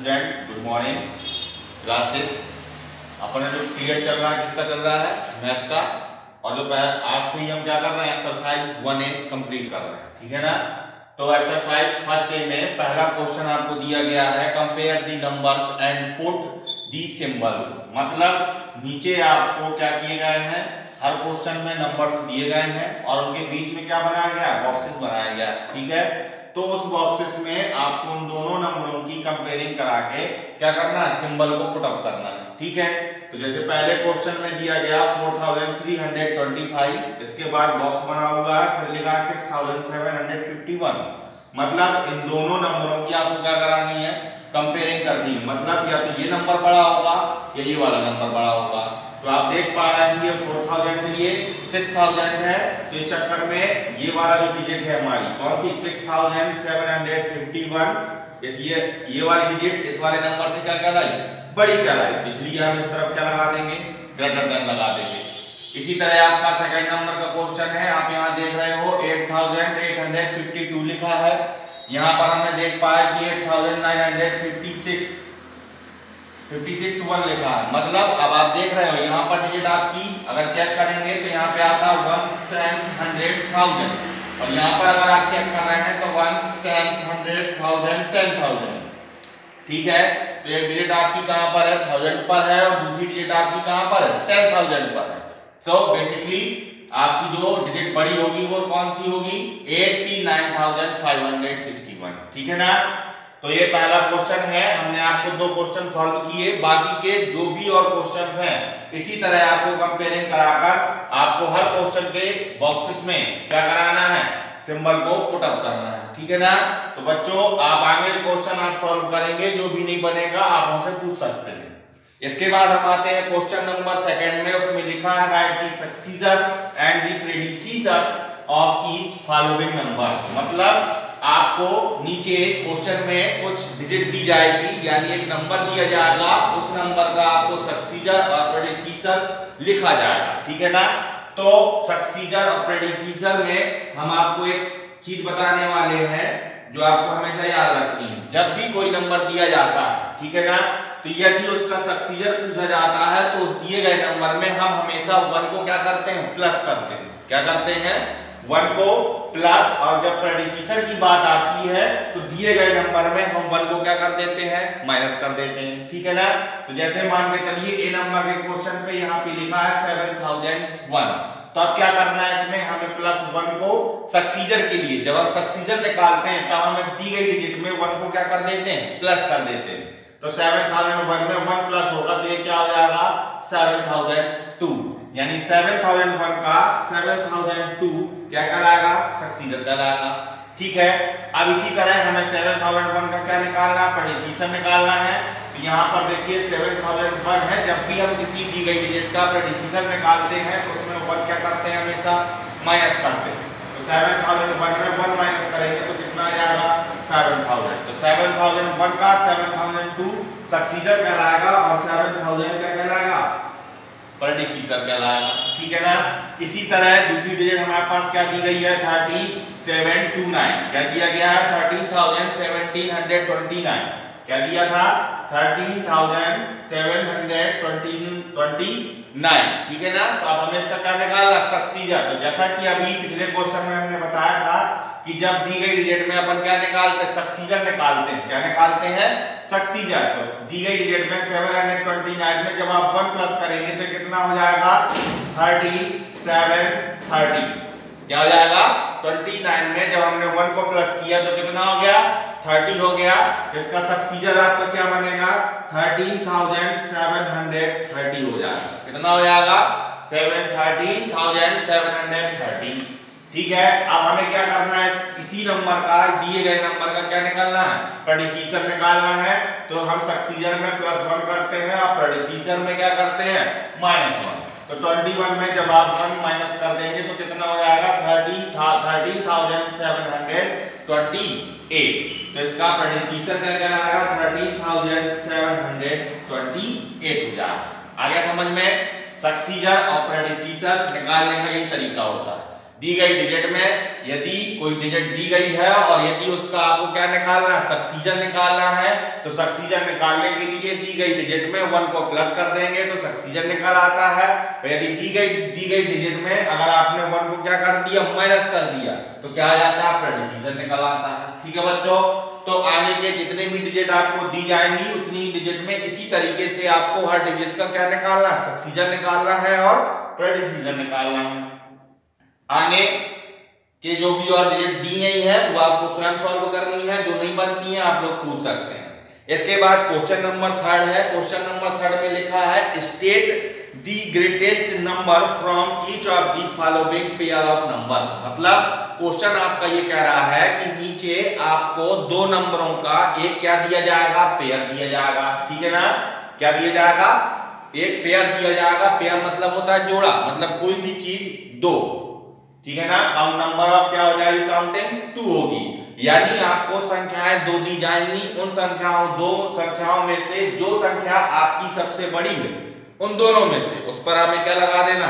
Student, good morning. Class 6 अपना जो period चल रहा है किसका चल रहा है? मैथ का। और जो आज से ही हम क्या कर रहे हैं, एक्सरसाइज 1A कंप्लीट कर रहे हैं, ठीक है ना। तो एक्सरसाइज फर्स्ट ए में पहला क्वेश्चन आपको दिया गया है, compare the numbers and put the symbols. मतलब नीचे आपको क्या किए गए हैं, हर क्वेश्चन में नंबर्स दिए गए हैं और उनके बीच में क्या बनाया गया, बॉक्सेस बनाया गया, ठीक है। तो उस बॉक्सेस में आपको उन दोनों नंबरों की कंपेयरिंग करा के क्या करना है, सिंबल को पुट अप करना है, ठीक है। तो जैसे पहले क्वेश्चन में दिया गया 4325, इसके बाद बॉक्स बना हुआ है, फिर लिखा है 6751। मतलब इन दोनों नंबरों की आपको क्या करानी है, कंपेयरिंग करनी है। मतलब या तो ये नंबर बड़ा होगा या ये वाला नंबर बड़ा होगा। तो आप देख पा रहे हैं ये 4000 ये 6000 है, तो इस चक्कर में ये वाला जो डिजिट है हमारी कौन सी, 6751, ये वाली डिजिट इस वाले नंबर से क्या कहलाई, बड़ी कहलाई। तो इसलिए हम इस तरफ क्या लगा देंगे, ग्रेटर देन लगा देंगे। इसी तरह आपका सेकंड नंबर का क्वेश्चन है, आप यहाँ देख रहे हो 8852 लिखा है। यहाँ पर हमने देख पाया कि 8956 1 लिखा है। मतलब अब आप देख रहे हो यहाँ पर डिजिट आपकी अगर चेक करेंगे तो यहाँ पे आता है 1 10 100,000, और यहाँ पर अगर आप चेक कर रहे हैं तो 1 10 100,000 10,000, ठीक है। तो एक डिजिट आपकी कहाँ पर है, 1000 पर है, और दूसरी डिजिट आपकी कहाँ पर है, 10,000 पर है। तो बेसिकली आपकी जो डिजिट बड़ी होगी वो कौन सी होगी, 89,561, ठीक है ना। तो ये पहला क्वेश्चन है, हमने आपको 2 क्वेश्चन सॉल्व किए। बाकी के जो भी और क्वेश्चन हैं इसी तरह आपको कंपेयरिंग कराकर आपको हर क्वेश्चन के बॉक्सेस में क्या कराना है, सिंबल को पुट अप करना है, ठीक है ना। तो बच्चों आप आगे क्वेश्चन आप सॉल्व करेंगे, जो भी नहीं बनेगा आप हमसे पूछ सकते हैं। इसके बाद हम आते हैं क्वेश्चन नंबर सेकंड में। उसमें लिखा है write the successor and the predecessor of each following number. मतलब आपको नीचे क्वेश्चन में कुछ डिजिट दी जाएगी, यानी एक नंबर दिया जाएगा, उस नंबर का आपको सक्सीसर और प्रेडिसीसर लिखा जाएगा, ठीक है ना। तो सक्सीसर और प्रेडिसीसर में हम आपको एक चीज बताने वाले हैं जो आपको हमेशा याद रखनी है। जब भी कोई नंबर दिया जाता है, ठीक है ना, तो यदि उसका सक्सीसर पूछा जाता है तो उस दिए गए नंबर में हम हमेशा 1 को क्या करते हैं, प्लस करते हैं। क्या करते हैं, 1 को प्लस, और जब प्रेडिसीसर की बात आती है तो दिए गए नंबर में हम 1 को क्या कर देते हैं, माइनस कर देते हैं, ठीक है ना। तो जैसे मान के चलिए ए नंबर के क्वेश्चन पे यहाँ पे लिखा है 7001, तो अब क्या करना है, इसमें हमें +1 को सक्सीसर के लिए, जब हम सक्सीसर निकालते हैं तब हमें दी गई डिजिट में 1 को क्या कर देते हैं, प्लस कर देते हैं। तो 7001 में 1 प्लस होगा तो ये क्या हो जाएगा, 7002, यानी 7001 का 7002 क्या कहलाएगा, सक्सीसर कहलाएगा, ठीक है। अब इसी तरह हमें 7001 का क्या निकालना है, प्रेडिसीसर निकालना है। तो यहाँ पर देखिए 7001 है, जब भी हम किसी दी गई डिजिट का प्रेडिसीसर निकालते हैं तो उसमें 1 क्या करते हैं, हमेशा माइनस करते हैं। तो 7001 में 1 माइनस करेंगे तो कितना आ जाएगा, 7000। तो 7001 का 7002 सक्सीसर कहलाएगा और 7000 क्या कहलाएगा, प्रेडिसीसर कहलाएगा, ठीक है ना। इसी तरह दूसरी डिजिट हमारे पास क्या दी गई है, 13729। क्या दिया गया है, 13,1729। क्या दिया था, 13,729, ठीक है ना। तो अब हमें इसका क्या निकालना, सक्सीसर। तो जैसा कि अभी पिछले क्वेश्चन में हमने बताया था कि जब दी गई डिजिट में अपन क्या निकालते हैं, सक्सीसर निकालते हैं। क्या निकालते हैं, सक्सीसर। तो दी गई डिजिट में 729 में जब आप 1 प्लस करेंगे तो कितना हो जाएगा, 3730। क्या हो जाएगा, 29 में जब हमने 1 को प्लस किया तो कितना हो गया, 30 हो गया। तो इसका सक्सीसर आपका क्या बनेगा, 13,730 हो जाएगा। कितना हो जाएगा, 13,730, ठीक है। अब हमें क्या करना है, इसी नंबर का, दिए गए नंबर का क्या निकालना है, प्रेडिसीसर निकालना है। तो हम सक्सीसर में +1 करते हैं और प्रेडिसीसर में क्या करते हैं, -1। तो 21 में जब आप 1 माइनस कर देंगे तो कितना हो जाएगा, 13,728। तो इसका प्रेडिसीसर क्या कहलाएगा, 13,728 हो जाएगा। आगे समझ में, सक्सीसर और प्रेडिसीसर निकालने का यही तरीका होता है। दी गई डिजिट में यदि कोई डिजिट दी गई है और यदि उसका आपको क्या निकालना है, सक्सीजन निकालना है, तो सक्सीजन निकालने के लिए दी गई डिजिट में 1 को प्लस कर देंगे तो सक्सीजन निकल आता है। और यदि दी गई डिजिट में अगर आपने 1 को क्या कर दिया, माइनस कर दिया, तो क्या आ जाता है, आपका डिवीजन निकल आता है। ठीक है बच्चों, तो आगे के जितने भी डिजिट आपको दी जाएंगी उतनी डिजिट में इसी तरीके से आपको हर डिजिट का क्या निकालना है, सक्सीजन निकालना है और डिवीजन निकालना है। आगे के जो भी और डिजिट दी गई है वो आपको स्वयं सॉल्व करनी है, जो नहीं बनती है आप लोग पूछ सकते हैं। इसके बाद क्वेश्चन नंबर 3 है। क्वेश्चन नंबर 3 में लिखा है state the greatest number from each of the following pair of number. मतलब क्वेश्चन आपका ये कह रहा है कि नीचे आपको दो नंबरों का एक क्या दिया जाएगा, पेयर दिया जाएगा। ठीक है ना, क्या दिया जाएगा, एक पेयर दिया जाएगा। पेयर मतलब होता है जोड़ा, मतलब कोई भी चीज दो। ठीक है ना, काउंट नंबर ऑफ क्या हो जाएगी, काउंटिंग 2 होगी। यानी आपको संख्याएं दो दी जाएंगी, उन संख्याओं दो संख्याओं में से जो संख्या आपकी सबसे बड़ी है उन दोनों में से उस पर हमें क्या लगा देना,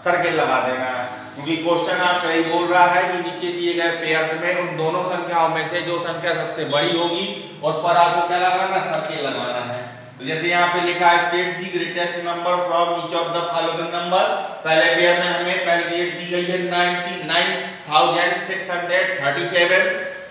सर्किल लगा देना है। क्योंकि क्वेश्चन आपका यही बोल रहा है कि नीचे दिए गए पेयर्स में उन दोनों संख्याओं में से जो संख्या सबसे बड़ी होगी उस पर आपको क्या लगाना, सर्किल लगाना है। तो जैसे यहाँ पे लिखा है state the greatest number from each of the following number. पहले पेयर में हमें पहली डिजिट दी गई है 99,637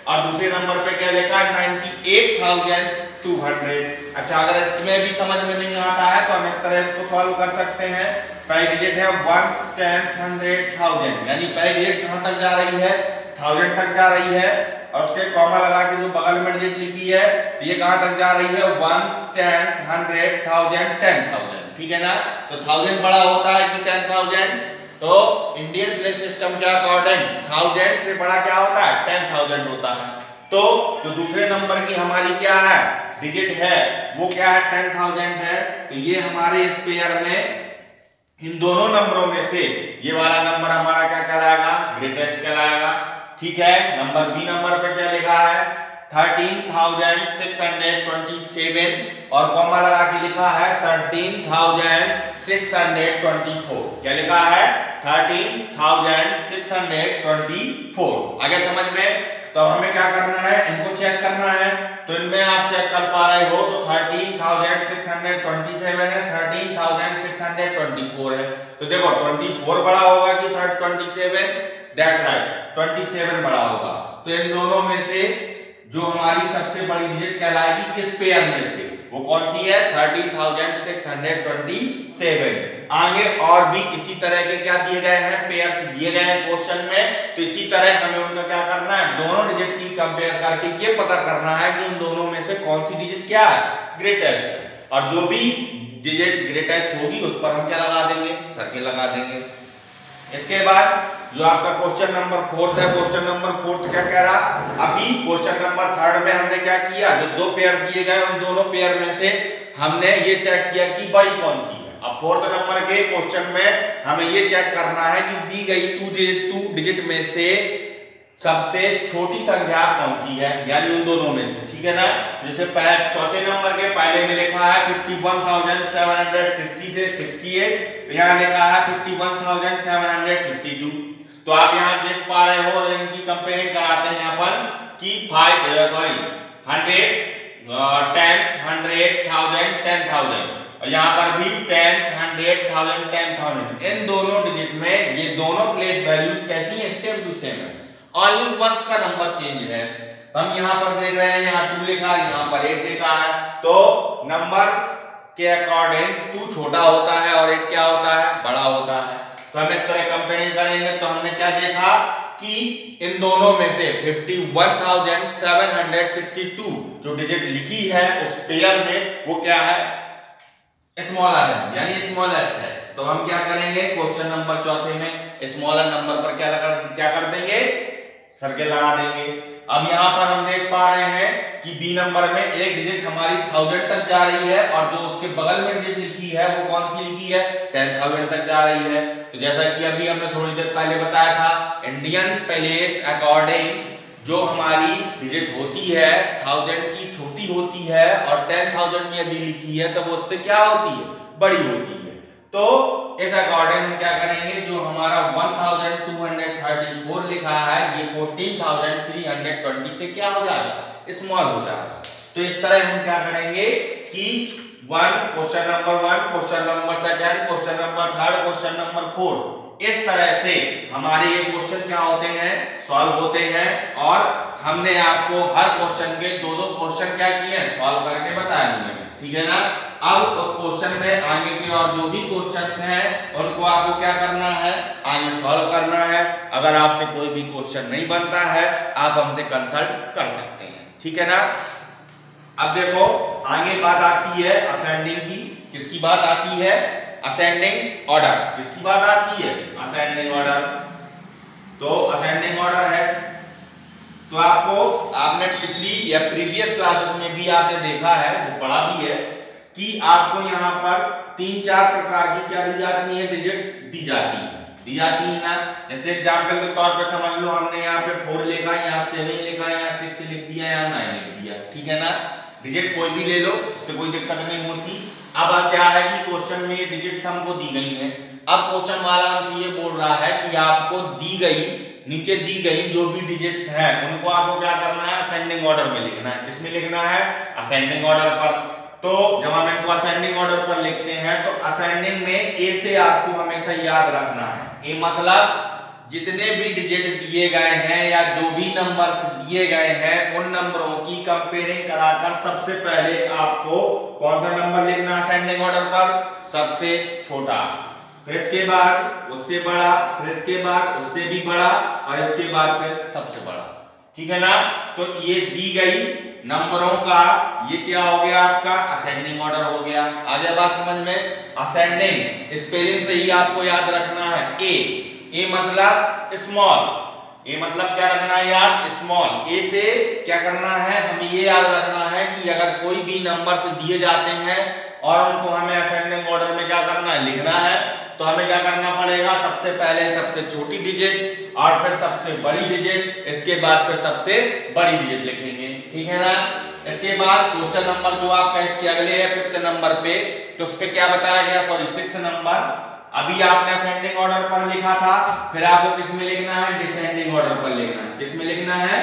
और दूसरे नंबर पे क्या लिखा है 98,200। अच्छा, अगर इसमें भी समझ में नहीं आता है तो हम इस तरह इसको सॉल्व कर सकते हैं। पहली डिजिट है 1 10 100,000, यानी पहली डिजिट कहां तक जा रही है, 1000 तक जा रही है और उसके कॉमा लगा के जो बगल में डिजिट लिखी है तो ये कहां तक जा रही है, 1 10 100,000 10,000। ठीक है ना, तो 1000 बड़ा होता है कि 10,000, तो इंडियन प्लेस सिस्टम के अकॉर्डिंग 1000 से बड़ा क्या होता है, 10,000 होता है। तो जो दूसरे नंबर की हमारी क्या है डिजिट है वो क्या है, 10,000 है। तो ये हमारे इस पेयर में इन दोनों नंबरों में से ये वाला नंबर हमारा क्या कहलाएगा, ग्रेटेस्ट कहलाएगा। ठीक है, नंबर बी नंबर पे क्या लिखा है 13,627 और कॉमा लगा के लिखा है 13,624। क्या लिखा है, 13,624। आगे समझ में, तो हमें क्या करना है, इनको चेक करना है। तो इनमें आप चेक कर पा रहे हो तो 13,627 है, 13,624 है। तो देखो 24 बड़ा होगा कि 27, दैट्स राइट, 27 बड़ा होगा। तो इन दोनों में से जो हमारी सबसे बड़ी डिजिट कहलाएगी इस पेयर में से वो कौन सी है, 13,627। आगे और भी इसी तरह के क्या दिए गए हैं, पेयर्स दिए गए हैं क्वेश्चन में। तो इसी तरह हमें उनका क्या करना है, दोनों डिजिट की कंपेयर करके ये पता करना है कि उन दोनों में से कौन सी डिजिट क्या है, ग्रेटेस्ट है। और जो भी डिजिट ग्रेटेस्ट होगी उस पर हम क्या लगा देंगे, सर्किल लगा देंगे। इसके बाद जो आपका क्वेश्चन नंबर 4 है, क्वेश्चन नंबर 4 क्या कह रहा, अभी क्वेश्चन नंबर 3 में हमने क्या किया, जो दो पेयर दिए गए उन दोनों पेयर में से हमने ये चेक किया कि बड़ी कौन सी है। अब 4th नंबर के क्वेश्चन में हमें ये चेक करना है कि दी गई 2 डिजिट में से सबसे छोटी संख्या कौन सी है, यानी उन दोनों में से। ठीक है ना, जैसे चौथे नंबर के पहले में लिखा है 51,760 से 68, यहाँ लिखा है 51,762। तो आप यहाँ देख पा रहे हो, अगर इनकी कंपेयरिंग कराते हैं यहाँ पर कि 100 10 100 1000 10,000 और यहाँ पर भी 10 100 1000 10,000। इन दोनों डिजिट में ये दोनों प्लेस वैल्यूज कैसी हैं, सेम टू सेम है, ओनली वंस का नंबर चेंज है। तो हम यहाँ पर देख रहे हैं, यहाँ 2 लिखा है, यहाँ पर 8 लिखा है। तो नंबर के अकॉर्डिंग 2 छोटा होता है और 8 क्या होता है, बड़ा होता है। तो हम इस तरह कंपेयरिंग करेंगे तो हमने क्या देखा कि इन दोनों में से 51,762 जो डिजिट लिखी है उस पेयर में वो क्या है, स्मॉलर है, यानी स्मॉलेस्ट है। तो हम क्या करेंगे, क्वेश्चन नंबर 4 में स्मॉलर नंबर पर क्या कर देंगे, सर्किल लगा देंगे। अब यहाँ पर हम देख पा रहे हैं कि बी नंबर में एक डिजिट हमारी 1000 तक जा रही है और जो उसके बगल में डिजिट लिखी है वो कौन सी लिखी है, 10,000 तक जा रही है। तो जैसा कि अभी हमने थोड़ी देर पहले बताया था, इंडियन प्लेस अकॉर्डिंग जो हमारी डिजिट होती है 1000 की छोटी होती है और 10,000 में यदि लिखी है तो वो उससे क्या होती है, बड़ी होती है। तो इस अकॉर्डिंग हम क्या करेंगे, जो हमारा 1234 लिखा है ये 14,320 से क्या हो जाएगा, स्मॉल हो जाएगा। तो इस तरह हम क्या करेंगे कि question number 1, question number 2, question number 3, question number 4, इस तरह से हमारे ये क्वेश्चन क्या होते हैं, सॉल्व होते हैं। और हमने आपको हर क्वेश्चन के दो क्वेश्चन क्या किए हैं, सॉल्व करके बता दिए हैं, ठीक है ना। अब उस क्वेश्चन में आगे के और जो भी क्वेश्चंस हैं उनको आपको क्या करना है, आगे सॉल्व करना है। अगर आपसे कोई भी क्वेश्चन नहीं बनता है आप हमसे कंसल्ट कर सकते हैं, ठीक है ना। अब देखो आगे बात आती है असेंडिंग की। किसकी बात आती है, असेंडिंग ऑर्डर। किसकी बात आती है, असेंडिंग ऑर्डर। तो असेंडिंग ऑर्डर है तो आपने पिछली या प्रीवियस क्लासेस में भी आपने देखा है, वो पढ़ा भी है कि आपको यहाँ पर 3-4 प्रकार की क्या दी जाती है, डिजिट्स दी जाती है ना। जैसे एग्जांपल के तौर पर समझ लो, हमने यहाँ पे 4 लिखा, यहाँ 7 लिखा, यहाँ 6 लिख दिया, यहाँ 9 लिख दिया, ठीक है ना। डिजिट कोई भी ले लो, इससे कोई दिक्कत नहीं होती। अब क्या है कि क्वेश्चन में ये डिजिट्स हमको दी गई हैं। अब क्वेश्चन वाला हमसे ये बोल रहा है कि आपको दी गई, नीचे दी गई जो भी डिजिट्स हैं उनको आपको क्या करना है, असेंडिंग ऑर्डर में लिखना है। किसमें लिखना है, असेंडिंग ऑर्डर पर। तो जब हम इनको असेंडिंग ऑर्डर पर लिखते हैं तो असेंडिंग में ए से आपको हमेशा याद रखना है। ए मतलब जितने भी डिजिट दिए गए हैं या जो भी नंबर्स दिए गए हैं उन नंबरों की कंपेयरिंग कराकर सबसे पहले आपको कौन सा नंबर लिखना है असेंडिंग ऑर्डर पर, सबसे छोटा, फिर इसके बाद उससे बड़ा, फिर इसके बाद उससे भी बड़ा और इसके बाद फिर सबसे बड़ा, ठीक है ना। तो ये दी गई नंबरों का ये क्या हो गया, आपका असेंडिंग ऑर्डर हो गया। आ गया बात समझ में। असेंडिंग स्पेलिंग से ही आपको याद रखना है, ए मतलब स्मॉल, ए मतलब क्या रखना है याद, स्मॉल। ए से क्या करना है, हमें ये याद रखना है कि अगर कोई भी नंबर से दिए जाते हैं और उनको हमें असेंडिंग ऑर्डर में क्या करना है, लिखना है, तो हमें क्या करना पड़ेगा, सबसे पहले सबसे छोटी डिजिट और फिर सबसे बड़ी डिजिट, इसके बाद फिर सबसे बड़ी डिजिट लिखेंगे, ठीक है ना। इसके बाद क्वेश्चन नंबर जो आपका इसके अगले है 5th नंबर पे, तो उस पे क्या बताया गया, 6 नंबर। अभी आपने असेंडिंग ऑर्डर पर लिखा था, फिर आपको किसमें लिखना है, डिसेंडिंग ऑर्डर पर लिखना है। किसमें लिखना है,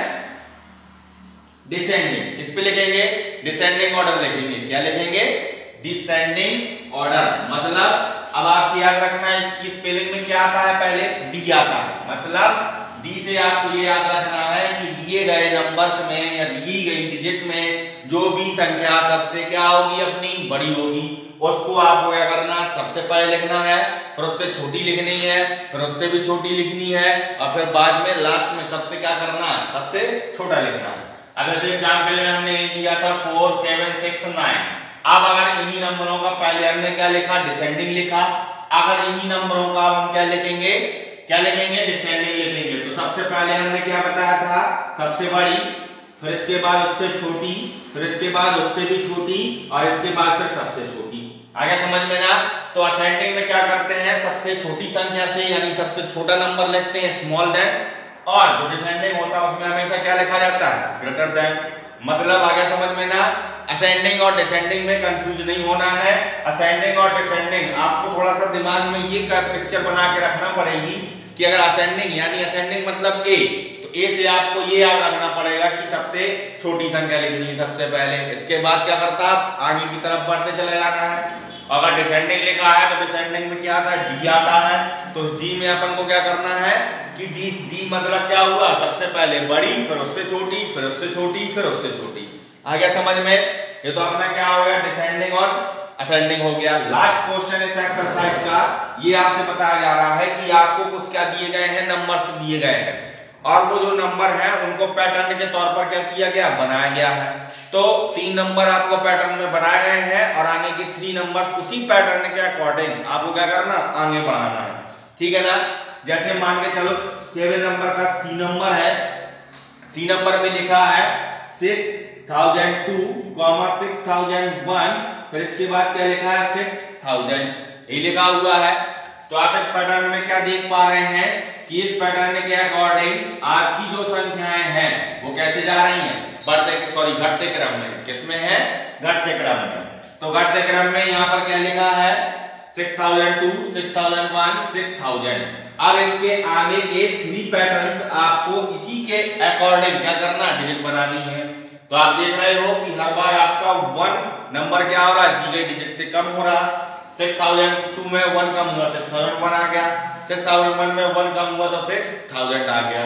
डिसेंडिंग। किस पे लिखेंगे, डिसेंडिंग ऑर्डर लिखेंगे। क्या लिखेंगे, डिसेंडिंग ऑर्डर। मतलब अब आपको याद रखना है इसकी स्पेलिंग में क्या आता है, पहले डी आता है। मतलब डी से आपको ये याद रखना है कि दिए गए नंबर्स में या दी गई डिजिट में जो भी संख्या सबसे क्या होगी, अपनी बड़ी होगी, उसको आपको क्या करना है, सबसे पहले लिखना है, फिर उससे छोटी लिखनी है, फिर उससे भी छोटी लिखनी है और फिर बाद में लास्ट में सबसे क्या करना है, सबसे छोटा लिखना है। अब जैसे एग्जांपल में हमने दिया था 4, 7, 6, 9। अब अगर इन्हीं नंबरों का पहले हमने क्या लिखा, डिसेंडिंग लिखा, अगर इन्हीं नंबरों का हम क्या लिखेंगे, डिसेंडिंग लिखेंगे। तो सबसे पहले हमने क्या बताया था, सबसे बड़ी, फिर इसके बाद उससे छोटी, फिर इसके बाद उससे भी छोटी और इसके बाद फिर सबसे छोटी। आगे समझ में ना। तो असेंडिंग में क्या करते हैं, सबसे छोटी संख्या से यानी सबसे छोटा नंबर लिखते हैं, स्मॉल देन, और जो डिसेंडिंग होता है उसमें हमेशा क्या लिखा जाता है, ग्रेटर देन। मतलब आगे समझ में ना। असेंडिंग और डिसेंडिंग में कंफ्यूज नहीं होना है। असेंडिंग और डिसेंडिंग आपको थोड़ा सा दिमाग में ये पिक्चर बना के रखना पड़ेगी कि अगर असेंडिंग यानी असेंडिंग मतलब ए, तो ए से आपको ये याद रखना पड़ेगा कि सबसे छोटी संख्या लिखनी है सबसे पहले, इसके बाद क्या करता है, आगे की तरफ बढ़ते चले जाना है। अगर डिसेंडिंग लिखा है तो डिसेंडिंग में क्या आता है, डी आता है। तो उस डी में अपन को क्या करना है कि डी मतलब क्या हुआ, सबसे पहले बड़ी, फिर उससे छोटी, फिर उससे छोटी, फिर उससे छोटी। आ गया समझ में। ये तो अपना क्या हो गया, डिसेंडिंग और असेंडिंग हो गया। लास्ट क्वेश्चन इस एक्सरसाइज का ये आपसे बताया जा रहा है कि आपको कुछ क्या दिए गए हैं, नंबर्स दिए गए हैं और वो जो नंबर हैं उनको पैटर्न के तौर पर क्या किया गया, बनाया गया है। तो 3 नंबर आपको पैटर्न में बनाए गए हैं और आगे के 3 नंबर्स उसी पैटर्न के अकॉर्डिंग आपको क्या करना, आगे बढ़ाना है, ठीक है ना। जैसे मान के चलो 7 नंबर का सी नंबर है, सी नंबर में लिखा है 6002, 6001, फिर इसके बाद क्या लिखा है 6000, ये लिखा हुआ है। तो आप इस पैटर्न में क्या देख पा रहे हैं कि इस पैटर्न के अकॉर्डिंग आपकी जो संख्याएं हैं वो कैसे जा रही हैं, घटते क्रम में। किसमें है, घटते क्रम में। तो घटते क्रम में यहाँ पर क्या लिखा है 6002, 6001, 6000। अब इसके आगे के 3 पैटर्न्स आपको इसी के अकॉर्डिंग क्या करना है, डिजिट बनानी है। तो आप देख रहे हो कि हर बार आपका 1 नंबर क्या हो रहा है, दी गई डिजिट से कम हो रहा। 6002 में 1 कम हुआ, 6001 आ गया। 6001 में 1 कम हुआ तो 6000 आ गया।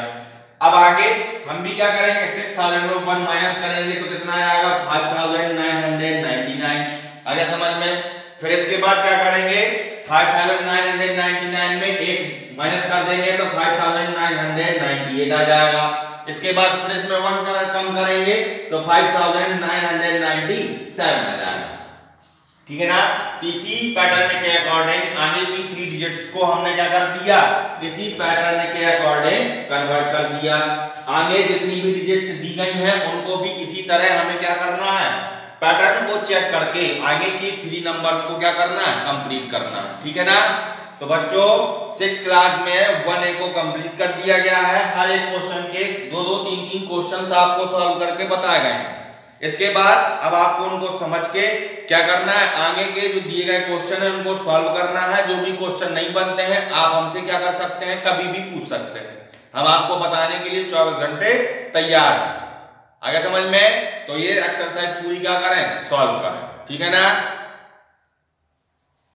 अब आगे हम भी क्या करेंगे, 6000 में 1 माइनस करेंगे तो कितना आएगा, 5999। आ गया समझ में। फिर इसके बाद क्या करेंगे, 5999 में 1 माइनस कर देंगे तो 5998 आ जाएगा। इसके बाद फिर इसमें 1 कम करेंगे तो 5997 आ जाएगा। ठीक है ना। इसी पैटर्न के अकॉर्डिंग आगे की 3 डिजिट्स को हमने क्या कर दिया, इसी पैटर्न के अकॉर्डिंग कन्वर्ट कर दिया। आगे जितनी भी डिजिट्स दी गई हैं उनको भी इसी तरह हमें क्या करना है, पैटर्न को चेक करके आगे की 3 नंबर्स को क्या करना है, कंप्लीट करना है। ठीक है ना। तो बच्चों 6th क्लास में 1A को कंप्लीट कर दिया गया है। हर एक क्वेश्चन के 2-2, 3-3 क्वेश्चंस आपको सॉल्व करके बताए गए हैं। इसके बाद अब आपको उनको समझ के क्या करना है, आगे के जो दिए गए क्वेश्चन है उनको सॉल्व करना है। जो भी क्वेश्चन नहीं बनते हैं आप हमसे क्या कर सकते हैं, कभी भी पूछ सकते हैं। हम आपको बताने के लिए 24 घंटे तैयार हैं। आगे समझ में। तो ये एक्सरसाइज पूरी क्या करें, सॉल्व करें। ठीक है ना।